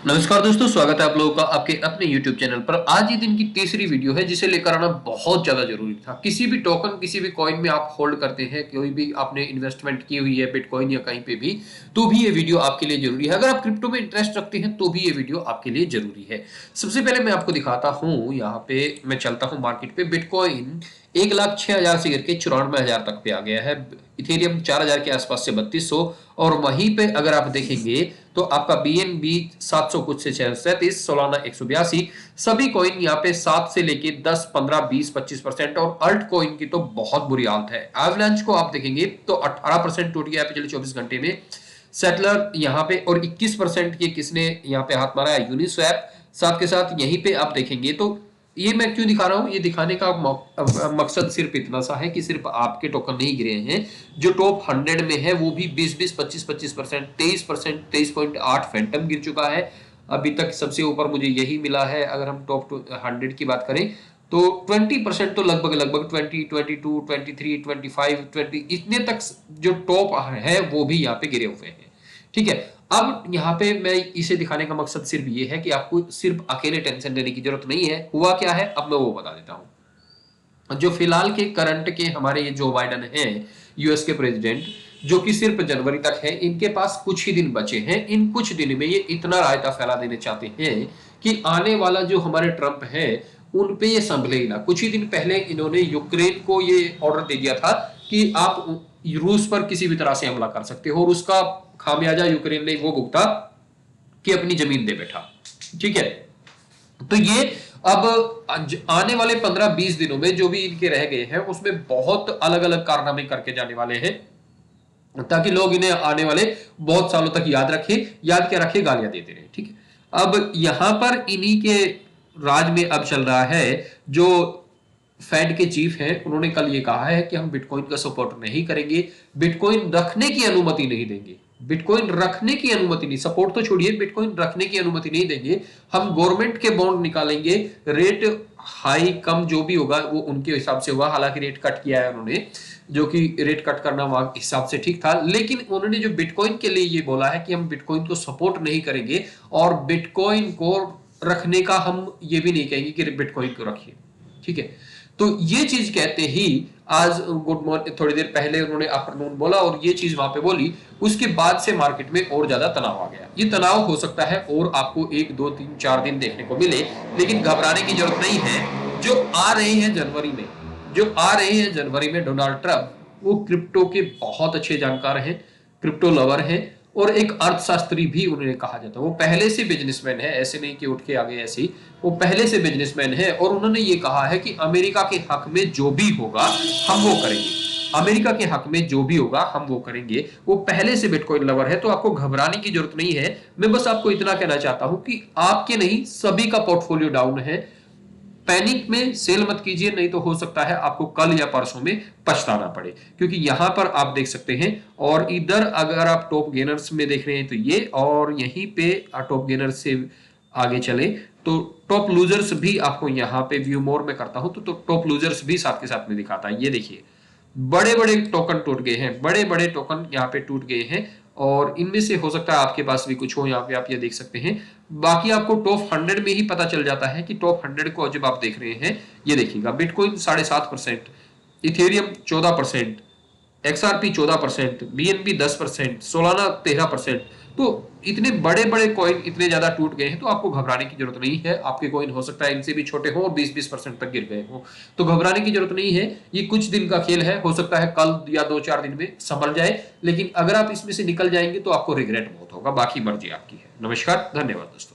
नमस्कार दोस्तों, स्वागत है आप लोगों का आपके अपने YouTube चैनल पर। आज ये दिन की तीसरी वीडियो है जिसे लेकर आना बहुत ज़्यादा ज़रूरी था। किसी भी टोकन, किसी भी कॉइन में आप होल्ड करते हैं, कोई भी आपने इन्वेस्टमेंट की हुई है बिटकॉइन या कहीं पे भी, तो भी ये वीडियो आपके लिए ज़रूरी है। अगर आप क्रिप्टो में इंटरेस्ट रखते हैं तो भी ये वीडियो आपके लिए ज़रूरी है। सबसे पहले मैं आपको दिखाता हूँ, यहाँ पे मैं चलता हूँ मार्केट पे। बिटकॉइन 1,06,000 से गिर के 94,000 तक पे आ गया है। इथेरियम 4,000 के आसपास से 3200, और वहीं पे अगर आप देखेंगे तो आपका BNB 700 कुछ से 37, सोलाना 182। सभी कॉइन यहाँ पे 7 से लेके 10, 15, 20, 25%, और अल्ट कॉइन की तो बहुत बुरी हालत है। एवलांच को आप देखेंगे तो 18% टूट गया पिछले 24 घंटे में। सेटलर यहाँ पे, और 21% के किसने यहाँ पे हाथ मारा है, यूनिस्वैप। साथ के साथ यहीं पे आप देखेंगे तो ये मैं क्यों दिखा रहा हूं, ये दिखाने का मकसद सिर्फ इतना सा है कि सिर्फ आपके टोकन नहीं गिरे हैं। जो टॉप 100 में है वो भी 20-20, 25-25%, 23%, 23.8 फैंटम गिर चुका है अभी तक। सबसे ऊपर मुझे यही मिला है। अगर हम टॉप 100 की बात करें तो 20% तो लगभग 20, 22, 23, 25, 20 इतने तक जो टॉप है वो भी यहाँ पे गिरे हुए हैं। ठीक है, अब यहाँ पे मैं इसे दिखाने का मकसद सिर्फ ये है कि आपको सिर्फ अकेले टेंशन लेने की जरूरत नहीं है। हुआ क्या है अब मैं वो बता देता हूँ। जो फिलहाल के करंट के हमारे ये जो बाइडन हैं, यूएस के प्रेसिडेंट, जो कि सिर्फ जनवरी तक है, इनके पास कुछ ही दिन बचे हैं। इन कुछ दिन में ये इतना रायता फैला देने चाहते हैं कि आने वाला जो हमारे ट्रंप है उन पे ये संभले ही ना। कुछ ही दिन पहले इन्होंने यूक्रेन को ये ऑर्डर दे दिया था कि आप रूस पर किसी भी तरह से हमला कर सकते हो, और उसका खामियाजा यूक्रेन ने वो भुगता कि अपनी जमीन दे बैठा। ठीक है, तो ये अब आने वाले 15-20 दिनों में जो भी इनके रह गए हैं उसमें बहुत अलग अलग कारनामे करके जाने वाले हैं, ताकि लोग इन्हें आने वाले बहुत सालों तक याद रखें। याद क्या रखें, गालियां देते रहे। ठीक है, अब यहां पर इन्हीं के राज में अब चल रहा है, जो फेड के चीफ हैं उन्होंने कल ये कहा है कि हम बिटकॉइन का सपोर्ट नहीं करेंगे, बिटकॉइन रखने की अनुमति नहीं देंगे। बिटकॉइन रखने की अनुमति नहीं, सपोर्ट तो छोड़िए, बिटकॉइन रखने की अनुमति नहीं देंगे। हम गवर्नमेंट के बॉन्ड निकालेंगे, रेट हाई कम जो भी होगा वो उनके हिसाब से होगा। हालांकि रेट कट किया है उन्होंने, जो कि रेट कट करना वहां हिसाब से ठीक था, लेकिन उन्होंने जो बिटकॉइन के लिए ये बोला है कि हम बिटकॉइन को सपोर्ट नहीं करेंगे, और बिटकॉइन को रखने का हम ये भी नहीं कहेंगे कि बिटकॉइन को रखिए। ठीक है, तो ये चीज कहते ही आज गुड मॉर्निंग थोड़ी देर पहले उन्होंने आफ्टरनून बोला और ये चीज वहां पे बोली, उसके बाद से मार्केट में और ज्यादा तनाव आ गया। ये तनाव हो सकता है और आपको 1, 2, 3, 4 दिन देखने को मिले, लेकिन घबराने की जरूरत नहीं है। जो आ रहे हैं जनवरी में, डोनाल्ड ट्रंप, वो क्रिप्टो के बहुत अच्छे जानकार हैं, क्रिप्टो लवर हैं, और एक अर्थशास्त्री भी उन्हें कहा जाता है। वो पहले से बिजनेसमैन है, ऐसे नहीं कि उठ के आ गए ऐसे ही, वो पहले से बिजनेसमैन है। और उन्होंने ये कहा है कि अमेरिका के हक में जो भी होगा हम वो करेंगे, अमेरिका के हक में जो भी होगा हम वो करेंगे। वो पहले से बिटकॉइन लवर है, तो आपको घबराने की जरूरत नहीं है। मैं बस आपको इतना कहना चाहता हूं कि आपके नहीं, सभी का पोर्टफोलियो डाउन है। पैनिक में सेल मत कीजिए, नहीं तो हो सकता है आपको कल या परसों में पछताना पड़े, क्योंकि यहां पर आप देख सकते हैं। और इधर अगर आप टॉप गेनर्स में देख रहे हैं तो ये, और यहीं पे टॉप गेनर्स से आगे चले तो टॉप लूजर्स भी आपको यहां पे व्यू मोर में करता हूं तो टॉप लूजर्स भी साथ के साथ में दिखाता है। ये देखिए, बड़े बड़े टोकन टूट गए हैं, बड़े बड़े टोकन यहाँ पे टूट गए हैं, और इनमें से हो सकता है आपके पास भी कुछ हो। यहाँ पे आप ये देख सकते हैं। बाकी आपको टॉप 100 में ही पता चल जाता है कि टॉप 100 को जब आप देख रहे हैं, ये देखिएगा, bitcoin 7.5%, Ethereum 14%, XRP 14%, BNB 10%, Solana 13%। तो इतने बड़े बड़े कॉइन इतने ज्यादा टूट गए हैं, तो आपको घबराने की जरूरत नहीं है। आपके कॉइन हो सकता है इनसे भी छोटे हो और 20-20% तक गिर गए हो, तो घबराने की जरूरत नहीं है। ये कुछ दिन का खेल है, हो सकता है कल या 2-4 दिन में संभल जाए, लेकिन अगर आप इसमें से निकल जाएंगे तो आपको रिग्रेट बहुत होगा। बाकी मर्जी आपकी है। नमस्कार, धन्यवाद दोस्तों।